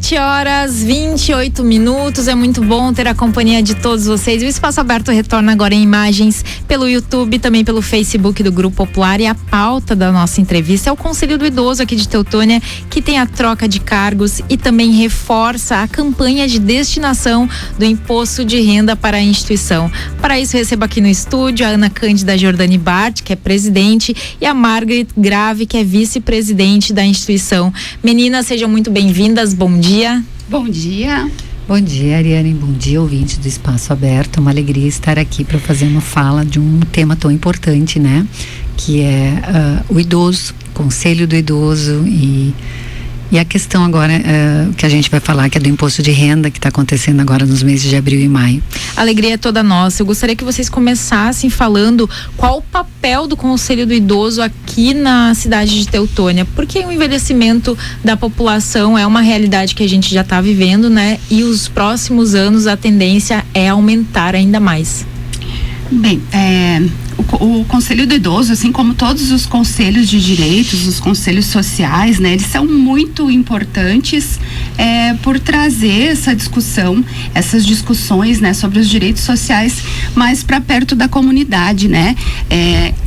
7h28. É muito bom ter a companhia de todos vocês. O Espaço Aberto retorna agora em imagens pelo YouTube, também pelo Facebook do Grupo Popular. E a pauta da nossa entrevista é o Conselho do Idoso aqui de Teutônia, que tem a troca de cargos e também reforça a campanha de destinação do imposto de renda para a instituição. Para isso, recebo aqui no estúdio a Ana Cândida Jordani Bart, que é presidente, e a Margaret Grave, que é vice-presidente da instituição. Meninas, sejam muito bem-vindas. Bom dia. Bom dia. Bom dia, Ariane. Bom dia, ouvinte do Espaço Aberto. É uma alegria estar aqui para fazer uma fala de um tema tão importante, né? Que é o idoso, Conselho do Idoso e a questão agora que a gente vai falar, que é do imposto de renda, que está acontecendo agora nos meses de abril e maio. A alegria é toda nossa. Eu gostaria que vocês começassem falando qual o papel do Conselho do Idoso aqui na cidade de Teutônia, porque o envelhecimento da população é uma realidade que a gente já está vivendo, né? E os próximos anos a tendência é aumentar ainda mais. Bem, o Conselho do Idoso, assim como todos os conselhos de direitos, os conselhos sociais, né, eles são muito importantes por trazer essa discussão, essas discussões, né, sobre os direitos sociais mais para perto da comunidade, né?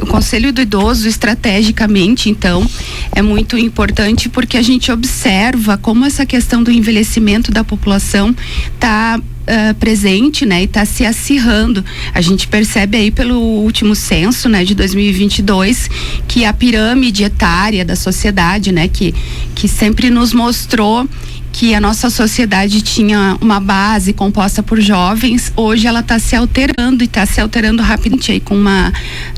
O Conselho do Idoso, estrategicamente, então, é muito importante porque a gente observa como essa questão do envelhecimento da população está presente, né, e está se acirrando. A gente percebe aí pelo último censo, né, de 2022, que a pirâmide etária da sociedade, né, que sempre nos mostrou que a nossa sociedade tinha uma base composta por jovens, hoje ela está se alterando e está se alterando rapidamente. Aí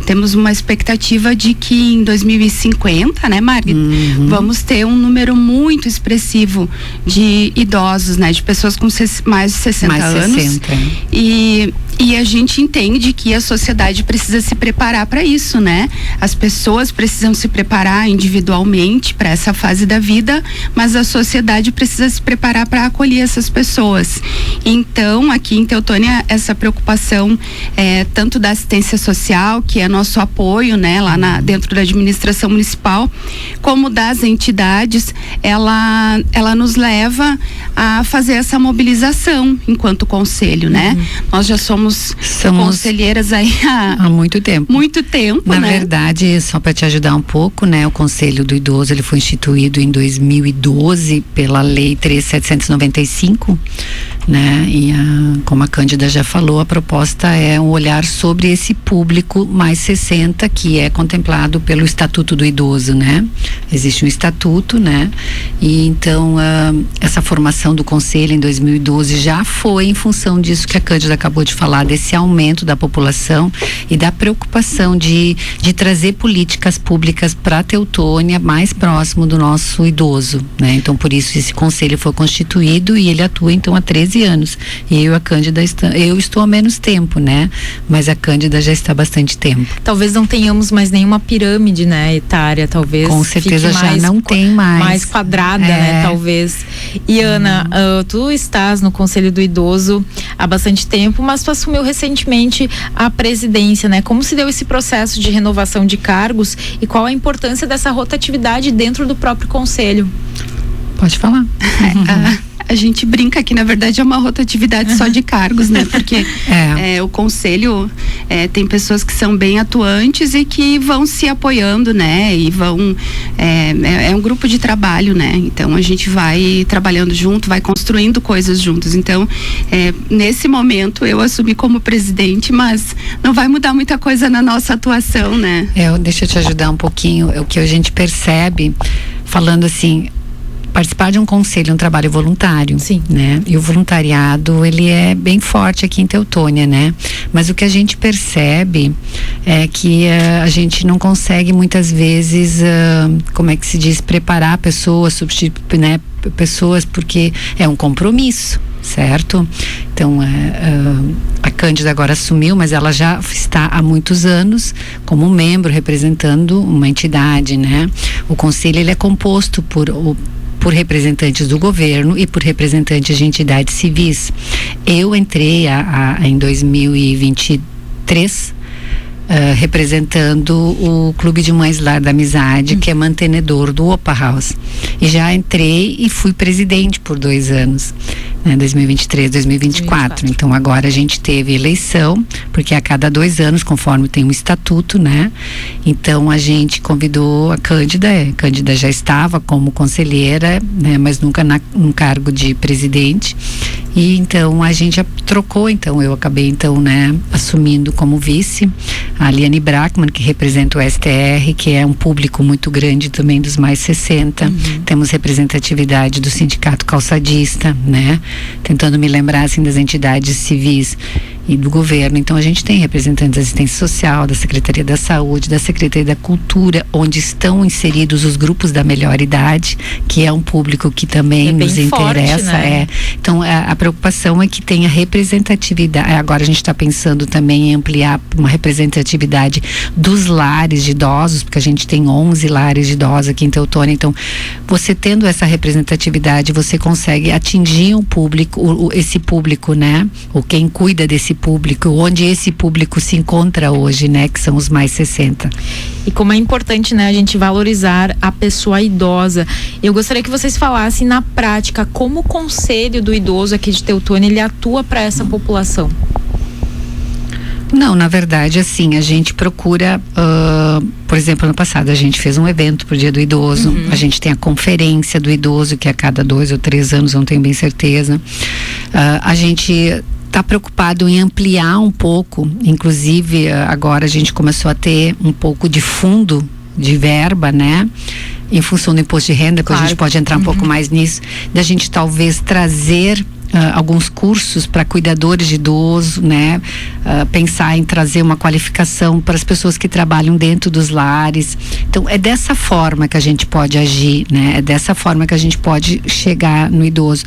temos uma expectativa de que em 2050, né, Margaret, vamos ter um número muito expressivo de idosos, né, de pessoas com mais de 60 anos. 60. E a gente entende que a sociedade precisa se preparar para isso, né? As pessoas precisam se preparar individualmente para essa fase da vida, mas a sociedade precisa se preparar para acolher essas pessoas. Então, aqui em Teutônia, essa preocupação tanto da assistência social, que é nosso apoio, né, lá dentro da administração municipal, como das entidades, ela nos leva a fazer essa mobilização enquanto conselho, né? Nós já somos conselheiras aí há muito tempo. Muito tempo, Na né? verdade, só para te ajudar um pouco, né? O Conselho do Idoso, ele foi instituído em 2012 pela Lei 3.795, né? E como a Cândida já falou, a proposta é um olhar sobre esse público mais 60 que é contemplado pelo Estatuto do Idoso, né? Existe um estatuto, né? E então essa formação do Conselho em 2012 já foi em função disso que a Cândida acabou de falar, desse aumento da população e da preocupação de trazer políticas públicas para a Teutônia mais próximo do nosso idoso, né? Então, por isso esse conselho foi constituído e ele atua então há 13 anos. E eu e a Cândida eu estou há menos tempo, né? Mas a Cândida já está há bastante tempo. Talvez não tenhamos mais nenhuma pirâmide, né, etária, talvez. Com certeza já não tem mais. Mais quadrada, né, talvez. E Ana, tu estás no Conselho do Idoso há bastante tempo, mas tu assumiu recentemente a presidência, né? Como se deu esse processo de renovação de cargos e qual a importância dessa rotatividade dentro do próprio conselho? Pode falar. A gente brinca que na verdade é uma rotatividade só de cargos, né? Porque o conselho tem pessoas que são bem atuantes e que vão se apoiando, né? E vão é um grupo de trabalho, né? Então a gente vai trabalhando junto, vai construindo coisas juntos. Então nesse momento eu assumi como presidente, mas não vai mudar muita coisa na nossa atuação, né? Deixa eu te ajudar um pouquinho. O que a gente percebe falando assim, participar de um conselho é um trabalho voluntário. Sim. Né? E o voluntariado, ele é bem forte aqui em Teutônia, né? Mas o que a gente percebe é que a gente não consegue muitas vezes, como é que se diz, preparar pessoas, substituir, né? Pessoas, porque é um compromisso, certo? Então, a Cândida agora assumiu, mas ela já está há muitos anos como membro representando uma entidade, né? O conselho, ele é composto por representantes do governo e por representantes de entidades civis. Eu entrei em 2023 representando o Clube de Mães Lar da Amizade, que é mantenedor do Opa House. E já entrei e fui presidente por 2 anos, né, 2023, 2024. Então agora a gente teve eleição, porque a cada 2 anos, conforme tem um estatuto, né? Então a gente convidou a Cândida. A Cândida já estava como conselheira, né, mas nunca num cargo de presidente. E então a gente trocou, então eu acabei então, né, assumindo como vice a Liane Brackman, que representa o STR, que é um público muito grande também dos mais 60. Temos representatividade do Sindicato Calçadista, né, tentando me lembrar assim das entidades civis e do governo. Então a gente tem representantes da assistência social, da Secretaria da Saúde, da Secretaria da Cultura, onde estão inseridos os grupos da melhor idade, que é um público que também nos interessa. Forte, né? Então a preocupação é que tenha representatividade. Agora a gente está pensando também em ampliar uma representatividade dos lares de idosos, porque a gente tem 11 lares de idosos aqui em Teutônia. Então você tendo essa representatividade, você consegue atingir um público, esse público, né? Ou quem cuida desse público, onde esse público se encontra hoje, né, que são os mais 60. E como é importante, né, a gente valorizar a pessoa idosa. Eu gostaria que vocês falassem na prática como o Conselho do Idoso aqui de Teutônia, ele atua para essa população. Não, na verdade, assim, a gente procura, por exemplo, ano passado a gente fez um evento pro Dia do Idoso, a gente tem a conferência do idoso, que é a cada 2 ou 3 anos, não tenho bem certeza. A gente está preocupado em ampliar um pouco, inclusive agora a gente começou a ter um pouco de fundo de verba, né, em função do imposto de renda, que a gente pode entrar um pouco mais nisso, da gente talvez trazer alguns cursos para cuidadores de idoso, né? Pensar em trazer uma qualificação para as pessoas que trabalham dentro dos lares. Então é dessa forma que a gente pode agir, né? É dessa forma que a gente pode chegar no idoso.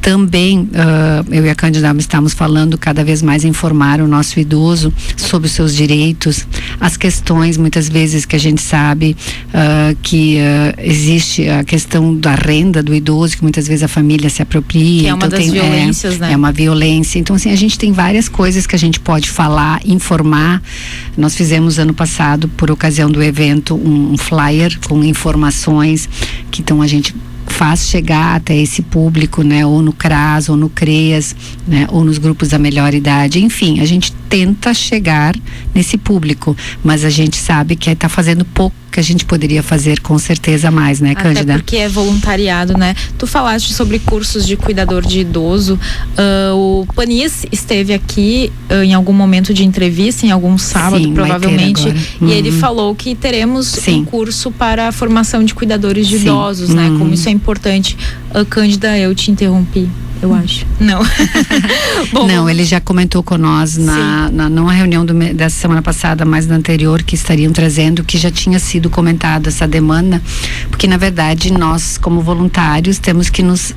Também eu e a Cândida estamos falando cada vez mais informar o nosso idoso sobre os seus direitos, as questões muitas vezes que a gente sabe que existe a questão da renda do idoso, que muitas vezes a família se apropria. Que é uma das violências, né? É uma violência. Então, assim, a gente tem várias coisas que a gente pode falar, informar. Nós fizemos ano passado, por ocasião do evento, um flyer com informações que então a gente faz chegar até esse público, né, ou no CRAS, ou no CREAS, né, ou nos grupos da melhor idade. Enfim, a gente tenta chegar nesse público, mas a gente sabe que está fazendo pouco, que a gente poderia fazer com certeza mais, né, Cândida? Até porque é voluntariado, né? Tu falaste sobre cursos de cuidador de idoso. O Panis esteve aqui em algum momento de entrevista, em algum sábado, sim, provavelmente, e ele falou que teremos um curso para a formação de cuidadores de idosos, né? Como isso é importante. Cândida, eu te interrompi, eu acho. Não. Bom, não, ele já comentou com nós numa reunião dessa semana passada, mas na anterior, que estariam trazendo, que já tinha sido comentado essa demanda, porque na verdade nós, como voluntários, temos que nos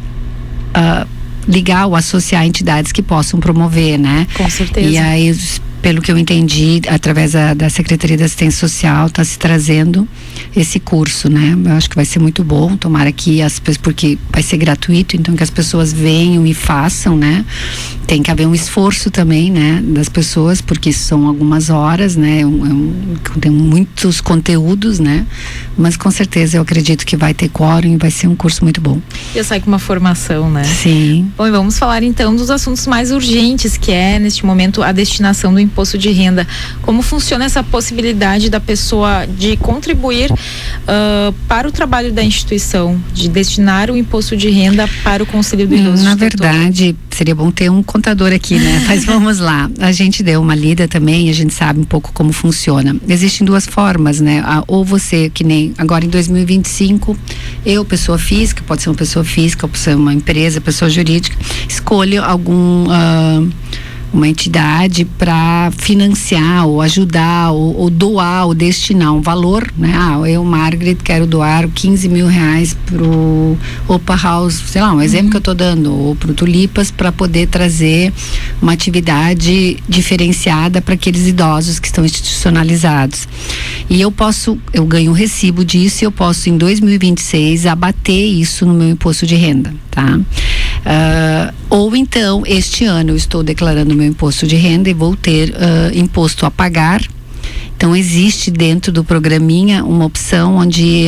ligar ou associar a entidades que possam promover, né? Com certeza. E aí, pelo que eu entendi, através da Secretaria da Assistência Social, está se trazendo esse curso, né? Eu acho que vai ser muito bom, tomara que porque vai ser gratuito, então que as pessoas venham e façam, né? Tem que haver um esforço também, né, das pessoas, porque são algumas horas, né? Tem muitos conteúdos, né? Mas com certeza eu acredito que vai ter quórum e vai ser um curso muito bom. E eu saio com uma formação, né? Sim. Bom, e vamos falar então dos assuntos mais urgentes, que é, neste momento, a destinação do imposto de renda. Como funciona essa possibilidade da pessoa de contribuir para o trabalho da instituição, de destinar o imposto de renda para o Conselho do Idoso? Na verdade, seria bom ter um contador aqui, né? Mas vamos lá. A gente deu uma lida também, a gente sabe um pouco como funciona. Existem 2 formas, né? Ou você, que nem agora em 2025, eu, pessoa física, pode ser uma pessoa física, pode ser uma empresa, pessoa jurídica, escolha uma entidade para financiar ou ajudar ou doar ou destinar um valor, né? Eu, Margaret, quero doar 15 mil reais pro Opa House, sei lá, um exemplo que eu tô dando, ou pro Tulipas, para poder trazer uma atividade diferenciada para aqueles idosos que estão institucionalizados. E eu ganho um recibo disso e eu posso em 2026 abater isso no meu imposto de renda, tá? Ou então, este ano eu estou declarando meu imposto de renda e vou ter imposto a pagar. Então existe dentro do programinha uma opção onde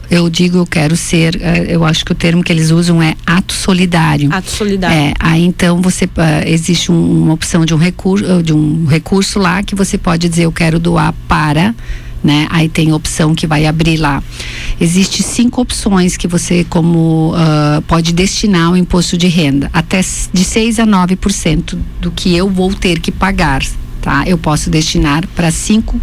eu digo, eu quero ser, eu acho que o termo que eles usam é ato solidário. Ato solidário. Aí então você existe uma opção de um recurso lá que você pode dizer, eu quero doar para, né? Aí tem a opção que vai abrir lá. Existe 5 opções que você pode destinar ao imposto de renda, até de 6 a 9% do que eu vou ter que pagar. Tá? Eu posso destinar para 5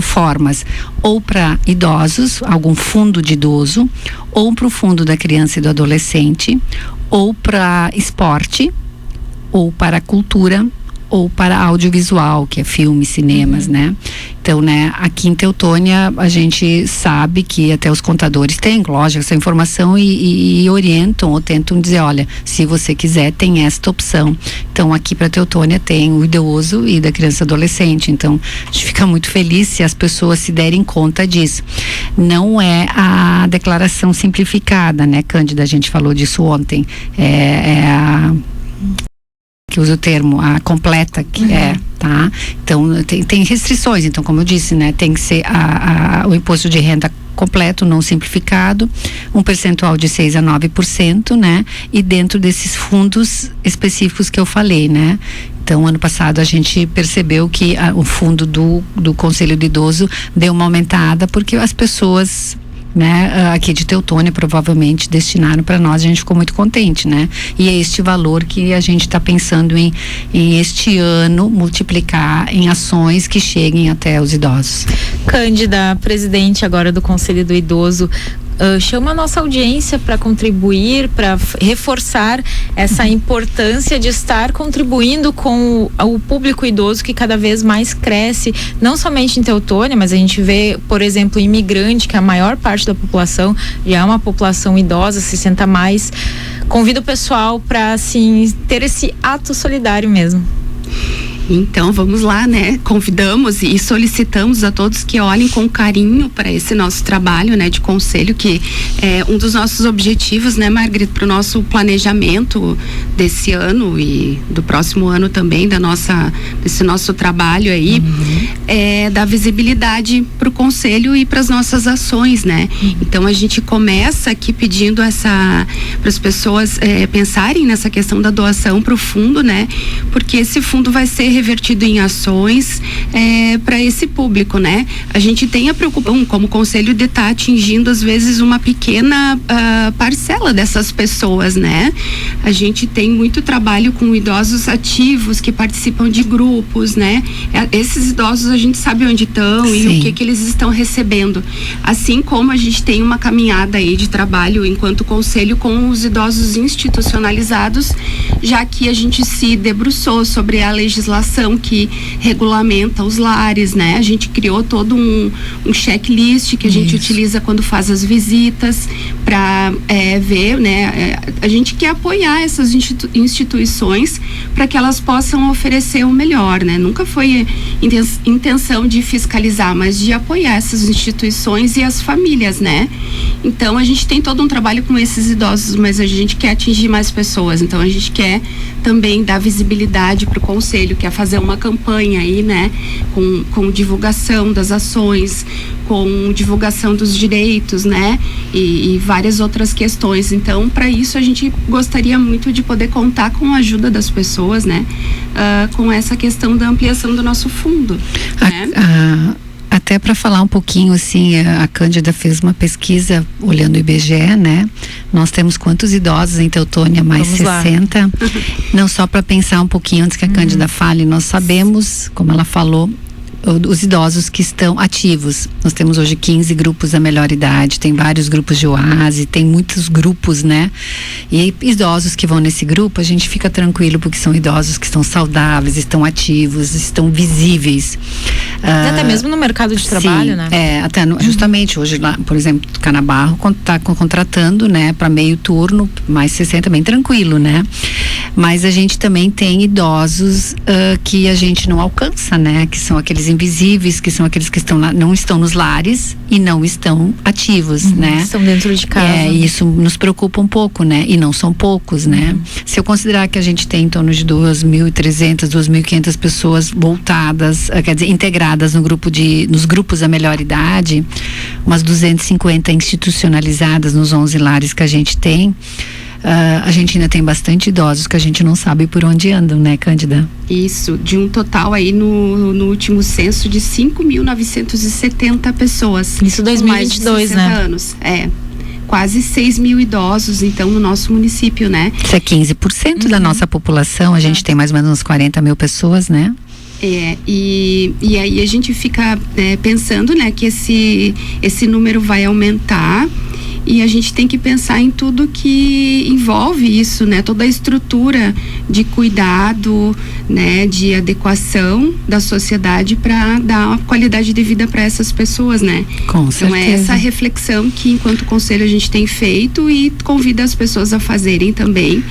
formas, ou para idosos, algum fundo de idoso, ou para o fundo da criança e do adolescente, ou para esporte, ou para cultura, ou para audiovisual, que é filme, cinemas, né? Então, né, aqui em Teutônia a gente sabe que até os contadores têm, lógico, essa informação e orientam ou tentam dizer, olha, se você quiser, tem esta opção. Então, aqui para Teutônia tem o idoso e da criança e adolescente. Então, a gente fica muito feliz se as pessoas se derem conta disso. Não é a declaração simplificada, né, Cândida? A gente falou disso ontem. Que usa o termo, a completa, que tá? Então, tem restrições. Então, como eu disse, né, tem que ser o imposto de renda completo, não simplificado, um percentual de 6 a 9%, né? E dentro desses fundos específicos que eu falei, né? Então, ano passado a gente percebeu que o fundo do Conselho do Idoso deu uma aumentada porque as pessoas, né, aqui de Teutônia provavelmente destinaram para nós, a gente ficou muito contente, né? E é este valor que a gente está pensando em este ano multiplicar em ações que cheguem até os idosos. Cândida, presidente agora do Conselho do Idoso, chama a nossa audiência para contribuir, para reforçar essa importância de estar contribuindo com o público idoso que cada vez mais cresce, não somente em Teutônia, mas a gente vê, por exemplo, imigrante, que a maior parte da população já é uma população idosa, 60 a mais. Convido o pessoal para, assim, ter esse ato solidário mesmo. Então vamos lá, né? Convidamos e solicitamos a todos que olhem com carinho para esse nosso trabalho, né, de conselho, que é um dos nossos objetivos, né, Margarida, para o nosso planejamento desse ano e do próximo ano também, desse nosso trabalho aí, é dar visibilidade para o conselho e para as nossas ações, né? Então a gente começa aqui pedindo para as pessoas pensarem nessa questão da doação para o fundo, né? Porque esse fundo vai ser revertido em ações para esse público, né? A gente tem a preocupação como conselho de estar atingindo às vezes uma pequena parcela dessas pessoas, né? A gente tem muito trabalho com idosos ativos que participam de grupos, né? Esses idosos a gente sabe onde estão e o que eles estão recebendo. Assim como a gente tem uma caminhada aí de trabalho enquanto conselho com os idosos institucionalizados, já que a gente se debruçou sobre a legislação que regulamenta os lares, né? A gente criou todo um checklist que a gente utiliza quando faz as visitas para ver, né? A gente quer apoiar essas instituições para que elas possam oferecer o melhor, né? Nunca foi intenção de fiscalizar, mas de apoiar essas instituições e as famílias, né? Então a gente tem todo um trabalho com esses idosos, mas a gente quer atingir mais pessoas, então a gente quer também dar visibilidade para o conselho, quer fazer uma campanha aí, né, com divulgação das ações, com divulgação dos direitos, né, e várias outras questões. Então, para isso a gente gostaria muito de poder contar com a ajuda das pessoas, né, com essa questão da ampliação do nosso fundo, né? Até para falar um pouquinho, assim, a Cândida fez uma pesquisa olhando o IBGE, né? Nós temos quantos idosos em Teutônia? Mais 60. Não, só para pensar um pouquinho antes que a Cândida fale, nós sabemos, como ela falou, os idosos que estão ativos. Nós temos hoje 15 grupos da melhor idade, tem vários grupos de oase, tem muitos grupos, né? E idosos que vão nesse grupo, a gente fica tranquilo porque são idosos que estão saudáveis, estão ativos, estão visíveis. Até mesmo no mercado de trabalho, sim, né? Até justamente hoje lá, por exemplo, Canabarro está contratando, né, para meio turno, mais 60, bem tranquilo, né? Mas a gente também tem idosos que a gente não alcança, né? Que são aqueles invisíveis, que são aqueles que não estão nos lares e não estão ativos, né? Estão dentro de casa. Isso nos preocupa um pouco, né? E não são poucos, né? Se eu considerar que a gente tem em torno de 2.300, 2.500 pessoas voltadas, quer dizer, integradas nos grupos da melhor idade, umas 250 institucionalizadas nos 11 lares que a gente tem, a gente ainda tem bastante idosos que a gente não sabe por onde andam, né, Cândida? Isso, de um total aí no último censo de 5.970 pessoas. Isso 2022, né? Anos. Quase 6 mil idosos, então, no nosso município, né? Isso é 15% da nossa população, a gente tem mais ou menos uns 40 mil pessoas, né? E aí a gente fica pensando, né, que esse número vai aumentar. E a gente tem que pensar em tudo que envolve isso, né? Toda a estrutura de cuidado, né? De adequação da sociedade para dar uma qualidade de vida para essas pessoas, né? Com certeza. Então é essa reflexão que, enquanto conselho, a gente tem feito e convida as pessoas a fazerem também.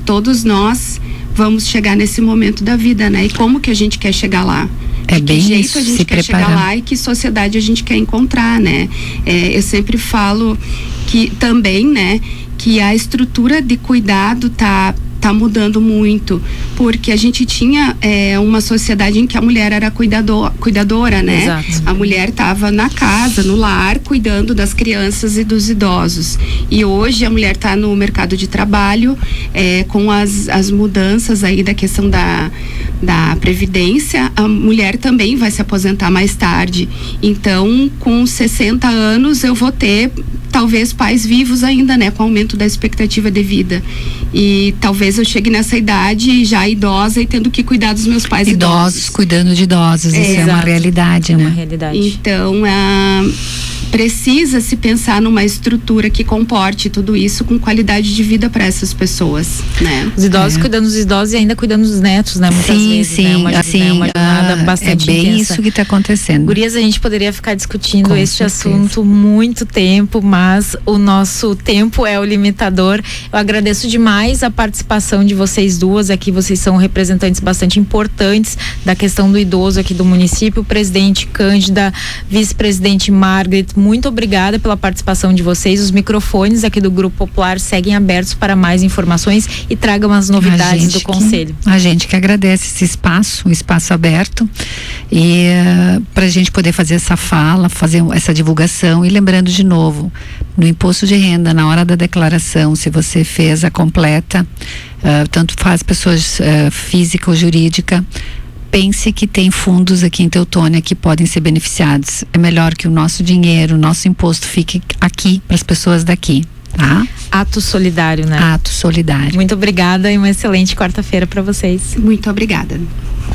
Todos nós vamos chegar nesse momento da vida, né? E como que a gente quer chegar lá? De que jeito isso, a gente quer chegar lá e que sociedade a gente quer encontrar, né? Eu sempre falo que também, né, que a estrutura de cuidado tá mudando muito, porque a gente tinha uma sociedade em que a mulher era cuidadora, né? Exato. A mulher estava na casa, no lar, cuidando das crianças e dos idosos. E hoje a mulher está no mercado de trabalho, com as mudanças aí da questão da previdência, a mulher também vai se aposentar mais tarde. Então, com 60 anos, eu vou ter talvez pais vivos ainda, né? Com o aumento da expectativa de vida. E talvez eu chegue nessa idade já idosa e tendo que cuidar dos meus pais idosos. Cuidando de idosos, isso é uma realidade, né? É uma realidade. Então, precisa se pensar numa estrutura que comporte tudo isso com qualidade de vida para essas pessoas, né? Os idosos cuidando dos idosos e ainda cuidando dos netos, né? Muitas vezes, sim, né? Uma jornada bastante bem intensa. isso que está acontecendo. Gurias, a gente poderia ficar discutindo este certeza. assunto muito tempo, mas o nosso tempo é o limitador. Eu agradeço demais a participação de vocês duas aqui, vocês são representantes bastante importantes da questão do idoso aqui do município. Presidente Cândida, vice-presidente Margaret, muito obrigada pela participação de vocês. Os microfones aqui do Grupo Popular seguem abertos para mais informações e tragam as novidades do Conselho. A gente que agradece esse espaço, o espaço aberto, e para a gente poder fazer essa fala, fazer essa divulgação. E lembrando de novo, no imposto de renda, na hora da declaração, se você fez a completa, tanto faz pessoas física ou jurídica, pense que tem fundos aqui em Teutônia que podem ser beneficiados. É melhor que o nosso dinheiro, o nosso imposto fique aqui para as pessoas daqui, tá? Ato solidário, né? Ato solidário. Muito obrigada e uma excelente quarta-feira para vocês. Muito obrigada.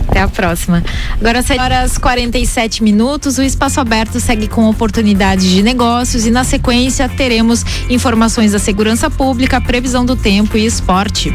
Até a próxima. Agora 7h47, o Espaço Aberto segue com oportunidades de negócios e na sequência teremos informações da segurança pública, previsão do tempo e esporte.